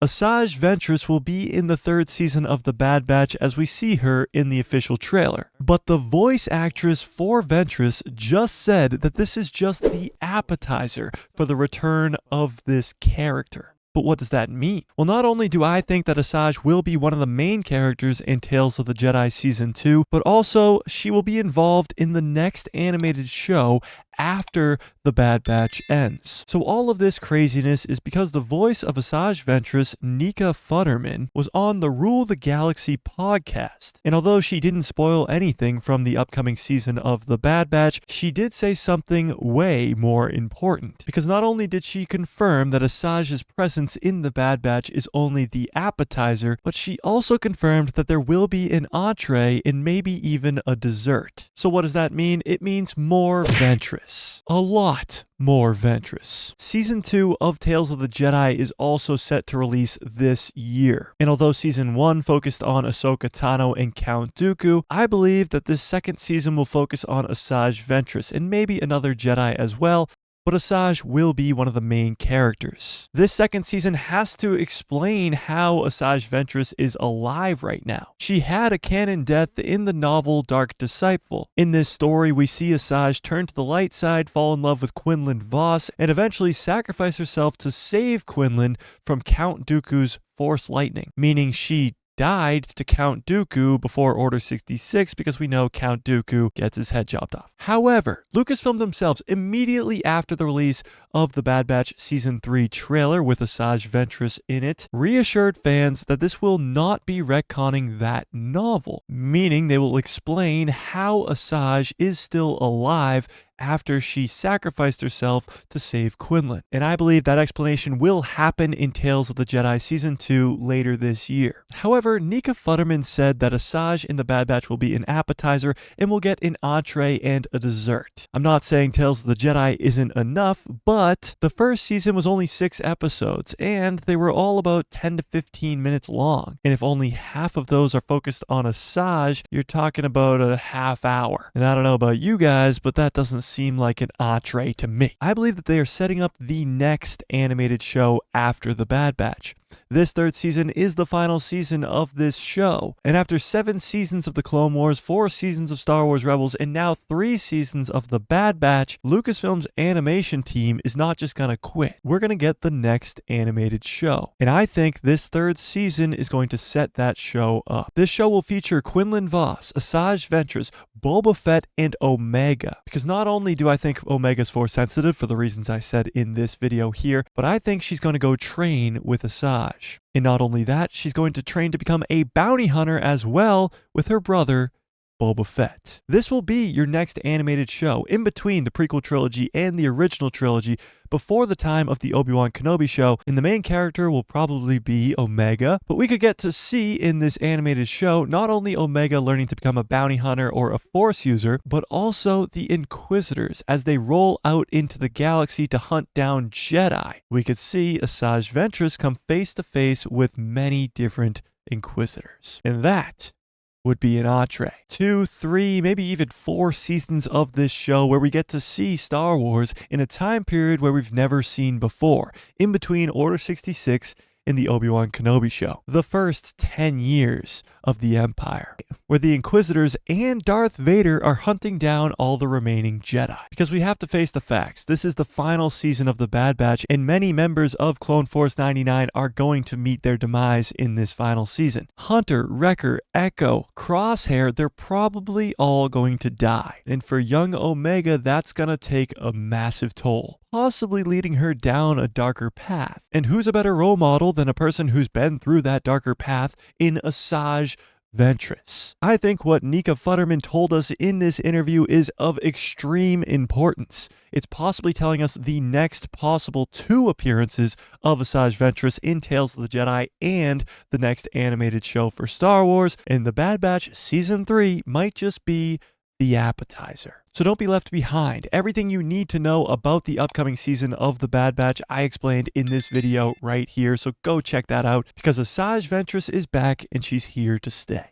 Asajj Ventress will be in the 3rd season of The Bad Batch as we see her in the official trailer. But the voice actress for Ventress just said that this is just the appetizer for the return of this character. But what does that mean? Well, not only do I think that Asajj will be one of the main characters in Tales of the Jedi Season 2, but also she will be involved in the next animated show after The Bad Batch ends. So all of this craziness is because the voice of Asajj Ventress, Nika Futterman, was on the Rule the Galaxy podcast. And although she didn't spoil anything from the upcoming season of The Bad Batch, she did say something way more important. Because not only did she confirm that Asajj's presence in The Bad Batch is only the appetizer, but she also confirmed that there will be an entree and maybe even a dessert. So what does that mean? It means more Ventress. A lot more Ventress. Season 2 of Tales of the Jedi is also set to release this year. And although Season 1 focused on Ahsoka Tano and Count Dooku, I believe that this second season will focus on Asajj Ventress and maybe another Jedi as well, but Asajj will be one of the main characters. This second season has to explain how Asajj Ventress is alive right now. She had a canon death in the novel Dark Disciple. In this story, we see Asajj turn to the light side, fall in love with Quinlan Vos, and eventually sacrifice herself to save Quinlan from Count Dooku's Force Lightning, meaning she died to Count Dooku before Order 66 because we know Count Dooku gets his head chopped off. However, Lucasfilm themselves, immediately after the release of the Bad Batch Season 3 trailer with Asajj Ventress in it, reassured fans that this will not be retconning that novel, meaning they will explain how Asajj is still alive after she sacrificed herself to save Quinlan. And I believe that explanation will happen in Tales of the Jedi Season 2 later this year. However, Nika Futterman said that Asajj in The Bad Batch will be an appetizer and will get an entree and a dessert. I'm not saying Tales of the Jedi isn't enough, but the first season was only 6 episodes, and they were all about 10 to 15 minutes long. And if only half of those are focused on Asajj, you're talking about a half hour. And I don't know about you guys, but that doesn't seem like an entree to me. I believe that they are setting up the next animated show after The Bad Batch. This 3rd season is the final season of this show, and after 7 seasons of the Clone Wars, 4 seasons of Star Wars Rebels, and now 3 seasons of The Bad Batch, Lucasfilm's animation team is not just gonna quit. We're gonna get the next animated show, and I think this 3rd season is going to set that show up. This show will feature Quinlan Vos, Asajj Ventress, Boba Fett, and Omega, because not only do I think Omega's Force sensitive for the reasons I said in this video here, but I think she's going to go train with Asajj. And not only that, she's going to train to become a bounty hunter as well with her brother, Boba Fett. This will be your next animated show in between the prequel trilogy and the original trilogy before the time of the Obi-Wan Kenobi show, and the main character will probably be Omega, but we could get to see in this animated show not only Omega learning to become a bounty hunter or a Force user, but also the Inquisitors as they roll out into the galaxy to hunt down Jedi. We could see Asajj Ventress come face to face with many different Inquisitors. And that would be an entree. 2, 3, maybe even 4 seasons of this show where we get to see Star Wars in a time period where we've never seen before, in between Order 66 and the Obi-Wan Kenobi show. The first 10 years of the Empire, where the Inquisitors and Darth Vader are hunting down all the remaining Jedi. Because we have to face the facts. This is the final season of The Bad Batch, and many members of Clone Force 99 are going to meet their demise in this final season. Hunter, Wrecker, Echo, Crosshair, they're probably all going to die. And for young Omega, that's gonna take a massive toll, possibly leading her down a darker path. And who's a better role model than a person who's been through that darker path in Asajj Ventress? I think what Nika Futterman told us in this interview is of extreme importance. It's possibly telling us the next possible 2 appearances of Asajj Ventress in Tales of the Jedi and the next animated show for Star Wars, and The Bad Batch Season 3 might just be the appetizer. So don't be left behind. Everything you need to know about the upcoming season of The Bad Batch I explained in this video right here, so go check that out because Asajj Ventress is back and she's here to stay.